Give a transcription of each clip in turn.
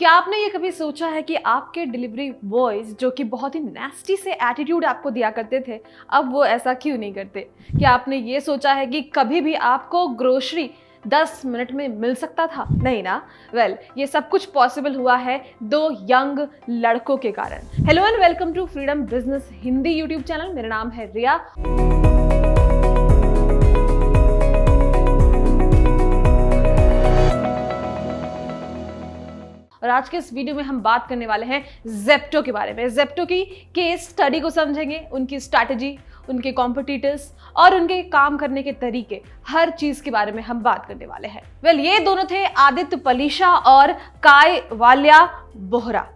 क्या आपने ये कभी सोचा है कि आपके डिलीवरी बॉयज जो कि बहुत ही नेस्टी से एटीट्यूड आपको दिया करते थे, अब वो ऐसा क्यों नहीं करते? क्या आपने ये सोचा है कि कभी भी आपको ग्रोसरी 10 मिनट में मिल सकता था? नहीं ना? ये सब कुछ पॉसिबल हुआ है 2 यंग लड़कों के कारण। Hello and welcome to freedom business Hindi YouTube channel. मेरा नाम है रिया। और आज के इस वीडियो में हम बात करने वाले हैं ज़ेप्टो के बारे में। ज़ेप्टो की केस स्टडी को समझेंगे, उनकी स्ट्रैटेजी, उनके कॉम्पिटिटर्स और उनके काम करने के तरीके, हर चीज के बारे में हम बात करने वाले हैं। ये दोनों थे आदित्य पलीशा और काय वाल्या बोहरा।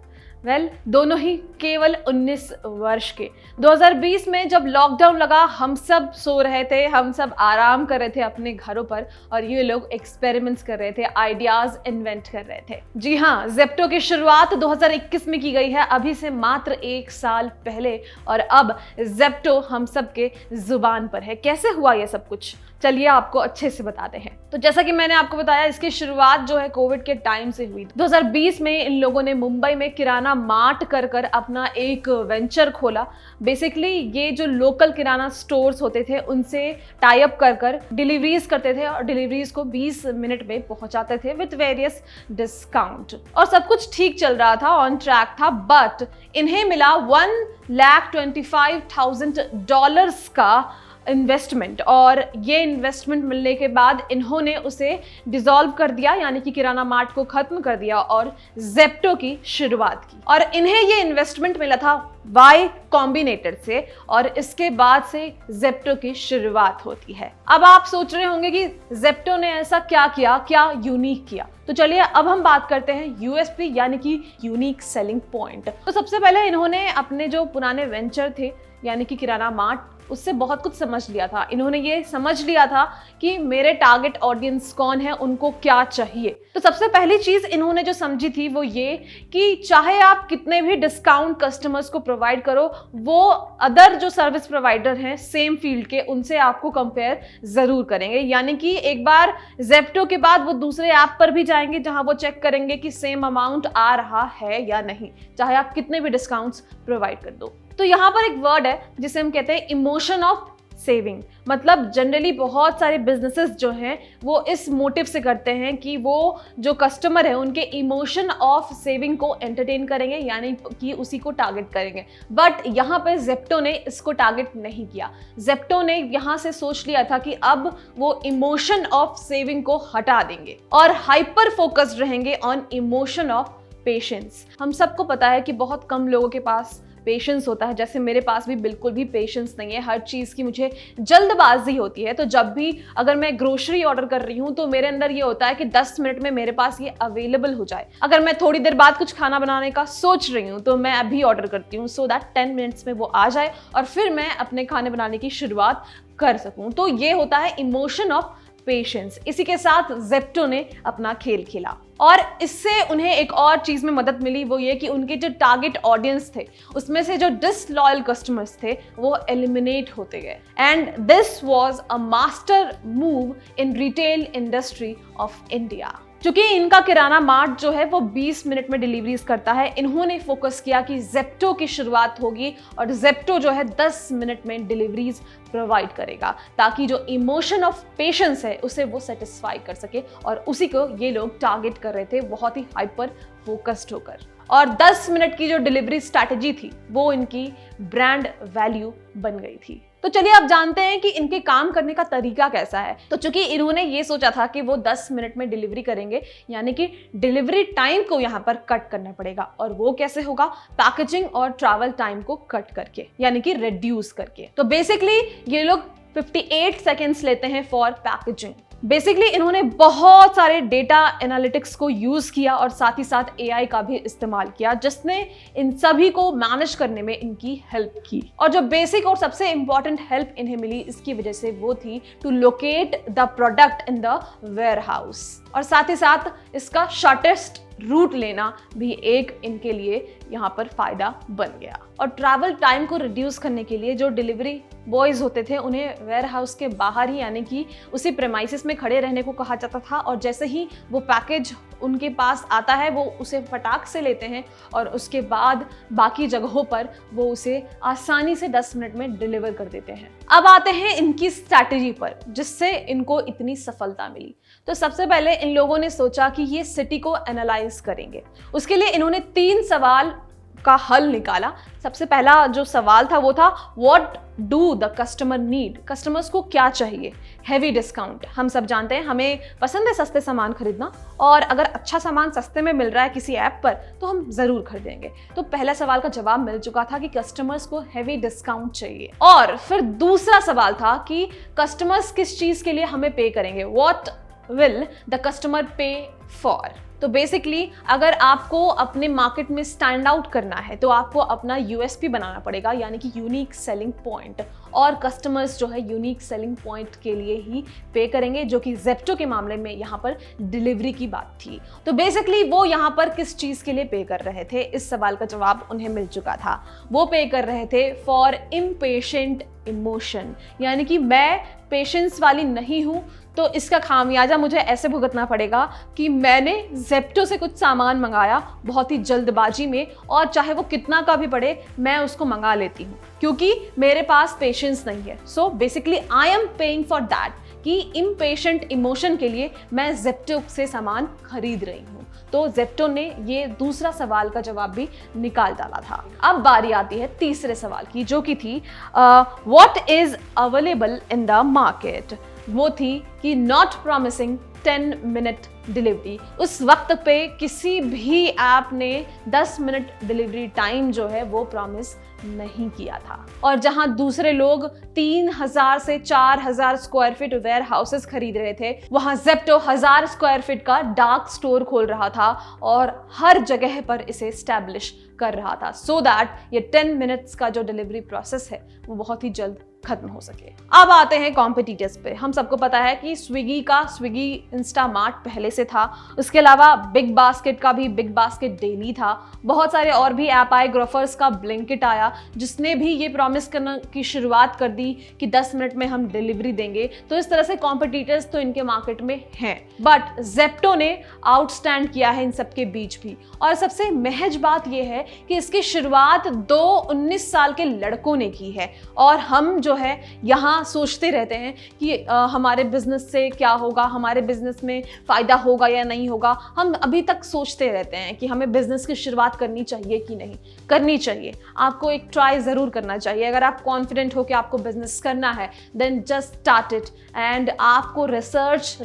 दोनों ही केवल 19 वर्ष के। 2020 में जब लॉकडाउन लगा, हम सब सो रहे थे, हम सब आराम कर रहे थे अपने घरों पर और ये लोग एक्सपेरिमेंट्स कर रहे थे, आइडियाज इन्वेंट कर रहे थे। जी हाँ, ज़ेप्टो की शुरुआत 2021 में की गई है, अभी से मात्र 1 साल पहले। और अब ज़ेप्टो हम सब के जुबान पर है। कैसे हुआ ये सब कुछ, चलिए आपको अच्छे से बताते हैं। तो जैसा कि मैंने आपको बताया, इसकी शुरुआत जो है कोविड के टाइम से हुई। 2020 में इन लोगों ने मुंबई में किराना मार्ट कर अपना एक वेंचर खोला। बेसिकली ये जो लोकल किराना स्टोर्स होते थे उनसे टाई अप कर डिलीवरीज करते थे और डिलीवरीज को 20 मिनट में पहुंचाते थे विद वेरियस डिस्काउंट। और सब कुछ ठीक चल रहा था, ऑन ट्रैक था। बट इन्हें मिला $1,25,000 का इन्वेस्टमेंट, और ये इन्वेस्टमेंट मिलने के बाद इन्होंने उसे डिसॉल्व कर दिया, यानी कि किराना मार्ट को खत्म कर दिया और ज़ेप्टो की शुरुआत की। और इन्हें ये इन्वेस्टमेंट मिला था वाई कॉम्बिनेटर से, और इसके बाद से ज़ेप्टो की शुरुआत होती है। अब आप सोच रहे होंगे कि ज़ेप्टो ने ऐसा क्या किया, क्या यूनिक किया। तो चलिए अब हम बात करते हैं यूएसपी यानी कि यूनिक सेलिंग पॉइंट। तो सबसे पहले इन्होंने अपने जो पुराने वेंचर थे यानी कि किराना मार्ट, उससे बहुत कुछ समझ लिया था। इन्होंने ये समझ लिया था कि मेरे टारगेट ऑडियंस कौन है, उनको क्या चाहिए। तो सबसे पहली चीज इन्होंने जो समझी थी वो ये कि चाहे आप कितने भी डिस्काउंट कस्टमर्स को प्रोवाइड करो, वो अदर जो सर्विस प्रोवाइडर हैं सेम फील्ड के, उनसे आपको कंपेयर जरूर करेंगे। यानी कि एक बार ज़ेप्टो के बाद वो दूसरे ऐप पर भी जाएंगे जहां वो चेक करेंगे कि सेम अमाउंट आ रहा है या नहीं, चाहे आप कितने भी डिस्काउंट्स प्रोवाइड कर दो। तो यहाँ पर एक वर्ड है जिसे हम कहते हैं इमोशन ऑफ सेविंग। मतलब जनरली बहुत सारे बिजनेसेस जो हैं वो इस मोटिव से करते हैं कि वो जो कस्टमर है उनके इमोशन ऑफ सेविंग को एंटरटेन करेंगे, यानी कि उसी को टारगेट करेंगे। बट यहाँ पे ज़ेप्टो ने इसको टारगेट नहीं किया। ज़ेप्टो ने यहाँ से सोच लिया था कि अब वो इमोशन ऑफ सेविंग को हटा देंगे और हाइपर फोकस्ड रहेंगे ऑन इमोशन ऑफ पेशेंस। हम सबको पता है कि बहुत कम लोगों के पास पेशेंस होता है, जैसे मेरे पास भी बिल्कुल भी पेशेंस नहीं है। हर चीज़ की मुझे जल्दबाजी होती है। तो जब भी अगर मैं ग्रोसरी ऑर्डर कर रही हूँ तो मेरे अंदर ये होता है कि 10 मिनट में मेरे पास ये अवेलेबल हो जाए। अगर मैं थोड़ी देर बाद कुछ खाना बनाने का सोच रही हूँ तो मैं अभी ऑर्डर करती हूँ सो दैट 10 मिनट्स में वो आ जाए और फिर मैं अपने खाने बनाने की शुरुआत कर सकूँ। तो ये होता है इमोशन ऑफ पेशेंस। इसी के साथ ज़ेप्टो ने अपना खेल खेला और इससे उन्हें एक और चीज में मदद मिली, वो ये कि उनके जो टारगेट ऑडियंस थे उसमें से जो डिसलॉयल कस्टमर्स थे वो एलिमिनेट होते गए। And this was a master move in retail industry of India. क्योंकि इनका किराना मार्ट जो है वो 20 मिनट में डिलीवरीज करता है, इन्होंने फोकस किया कि ज़ेप्टो की शुरुआत होगी और ज़ेप्टो जो है 10 मिनट में डिलीवरीज प्रोवाइड करेगा, ताकि जो इमोशन ऑफ पेशेंस है उसे वो सेटिस्फाई कर सके। और उसी को ये लोग टारगेट कर रहे थे बहुत ही हाइपर फोकस्ड होकर। और 10 मिनट की जो डिलीवरी स्ट्रैटेजी थी वो इनकी ब्रांड वैल्यू बन गई थी। तो चलिए अब जानते हैं कि इनके काम करने का तरीका कैसा है। तो चूंकि इन्होंने ये सोचा था कि वो 10 मिनट में डिलीवरी करेंगे, यानी कि डिलीवरी टाइम को यहाँ पर कट करना पड़ेगा। और वो कैसे होगा? पैकेजिंग और ट्रैवल टाइम को कट करके, यानी कि रिड्यूस करके। तो बेसिकली ये लोग 58 सेकेंड्स लेते हैं फॉर पैकेजिंग। बेसिकली इन्होंने बहुत सारे डेटा एनालिटिक्स को यूज किया और साथ ही साथ एआई का भी इस्तेमाल किया, जिसने इन सभी को मैनेज करने में इनकी हेल्प की। और जो बेसिक और सबसे इंपॉर्टेंट हेल्प इन्हें मिली इसकी वजह से वो थी to locate the product in the warehouse, और साथ ही साथ इसका शॉर्टेस्ट रूट लेना भी एक इनके लिए यहाँ पर फायदा बन गया। और ट्रैवल टाइम को रिड्यूस करने के लिए जो डिलीवरी बॉयज़ होते थे उन्हें वेयर हाउस के बाहर ही यानी कि उसी प्रेमाइसिस में खड़े रहने को कहा जाता था, और जैसे ही वो पैकेज उनके पास आता है वो उसे फटाक से लेते हैं और उसके बाद बाकी जगहों पर वो उसे आसानी से 10 मिनट में डिलीवर कर देते हैं। अब आते हैं इनकी स्ट्रैटेजी पर जिससे इनको इतनी सफलता मिली। तो सबसे पहले इन लोगों ने सोचा कि ये सिटी को एनालाइज करेंगे। उसके लिए इन्होंने 3 सवाल का हल निकाला। सबसे पहला जो सवाल था वो था what do the customer need, customers को क्या चाहिए। हैवी डिस्काउंट, हम सब जानते हैं हमें पसंद है सस्ते सामान खरीदना, और अगर अच्छा सामान सस्ते में मिल रहा है किसी ऐप पर तो हम जरूर खरीदेंगे। तो पहला सवाल का जवाब मिल चुका था कि कस्टमर्स को हैवी डिस्काउंट चाहिए। और फिर दूसरा सवाल था कि कस्टमर्स किस चीज के लिए हमें पे करेंगे, व्हाट विल द कस्टमर पे फॉर। तो बेसिकली अगर आपको अपने मार्केट में स्टैंड आउट करना है तो आपको अपना यूएसपी बनाना पड़ेगा, यानी कि यूनिक सेलिंग पॉइंट, और कस्टमर्स जो है यूनिक सेलिंग पॉइंट के लिए ही पे करेंगे, जो कि ज़ेप्टो के मामले में यहाँ पर डिलीवरी की बात थी। तो बेसिकली वो यहाँ पर किस चीज़ के लिए पे कर रहे थे, इस सवाल का जवाब उन्हें मिल चुका था। वो पे कर रहे थे फॉर इम्पेशेंट इमोशन, यानी कि मैं पेशेंस वाली नहीं हूँ तो इसका खामियाजा मुझे ऐसे भुगतना पड़ेगा कि मैंने ज़ेप्टो से कुछ सामान मंगाया बहुत ही जल्दबाजी में, और चाहे वो कितना का भी पड़े मैं उसको मंगा लेती हूँ क्योंकि मेरे पास पेशेंस नहीं है। So basically I am paying for that, कि इम्पेशेंट इमोशन के लिए मैं ज़ेप्टो से सामान खरीद रही हूँ। तो ज़ेप्टो ने ये दूसरा सवाल का जवाब भी निकाल डाला था। अब बारी आती है तीसरे सवाल की, जो कि थी what is available in the market. वो थी कि नॉट प्रॉमिसिंग 10 मिनट डिलीवरी। उस वक्त पे किसी भी ऐप ने 10 मिनट डिलीवरी टाइम जो है वो प्रॉमिस नहीं किया था, और जहां दूसरे लोग 3000 से 4000 स्क्वायर फीट वेयर हाउसेस खरीद रहे थे, वहां ज़ेप्टो 1000 स्क्वायर फीट का डार्क स्टोर खोल रहा था और हर जगह पर इसे स्टैब्लिश कर रहा था, सो दैट ये 10 मिनट्स का जो डिलीवरी प्रोसेस है वो बहुत ही जल्द खत्म हो सके। अब आते हैं कॉम्पिटिटर्स पे। हम सबको पता है कि स्विगी इंस्टामार्ट पहले से था, उसके अलावा बिग बास्केट का भी बिग बास्केट डेली था, बहुत सारे और भी ऐप आए, ग्रोफर्स का ब्लिंकिट आया जिसने भी ये प्रॉमिस करना की शुरुआत कर दी कि 10 मिनट में हम डिलीवरी देंगे। तो इस तरह से कॉम्पिटिटर्स तो इनके मार्केट में हैं, बट ज़ेप्टो ने आउटस्टैंड किया है इन सबके बीच भी। और सबसे महज बात यह है कि इसकी शुरुआत 19 साल के लड़कों ने की है, और हम जो है यहाँ सोचते रहते हैं कि हमारे बिजनेस से क्या होगा, हमारे बिजनेस में फायदा होगा या नहीं होगा। हम अभी तक सोचते रहते हैं कि हमें बिजनेस की शुरुआत करनी चाहिए कि नहीं करनी चाहिए। आपको एक ट्राई ज़रूर करना चाहिए। अगर आप कॉन्फिडेंट हो कि आपको बिजनेस करना है then just start it, and आपको रिसर्च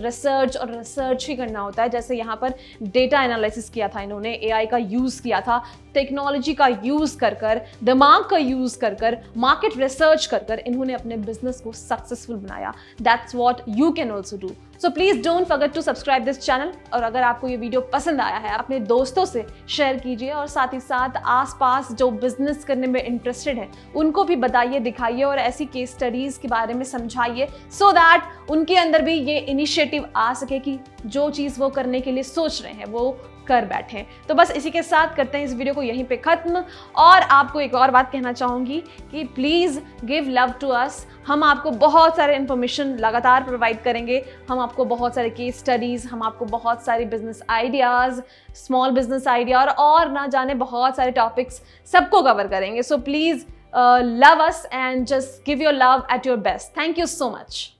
ही करना होता है। जैसे यहाँ पर डेटा एनालिसिस किया था इन्होंने, एआई का यूज़ किया था, टेक्नोलॉजी का यूज़ कर दिमाग का यूज़ कर मार्केट रिसर्च कर इन्होंने अपने बिजनेस को सक्सेसफुल बनाया। That's what you can also do. So please don't forget to subscribe this channel, और अगर आपको ये वीडियो पसंद आया है अपने दोस्तों से शेयर कीजिए, और साथ ही साथ आसपास जो बिजनेस करने में इंटरेस्टेड है उनको भी बताइए, दिखाइए और ऐसी केस स्टडीज के बारे में समझाइए, सो दैट उनके अंदर भी ये इनिशिएटिव आ सके कि जो चीज़ वो करने के लिए सोच रहे हैं वो कर बैठे। तो बस इसी के साथ करते हैं इस वीडियो को यहीं पे खत्म, और आपको एक और बात कहना चाहूँगी कि please give love to us. हम आपको बहुत सारे इन्फॉर्मेशन लगातार प्रोवाइड करेंगे, हम आपको बहुत सारे केस स्टडीज़, हम आपको बहुत सारे business ideas, small business idea और ना जाने बहुत सारे टॉपिक्स सबको कवर करेंगे। So please love us and just give your love at your best. Thank you so much.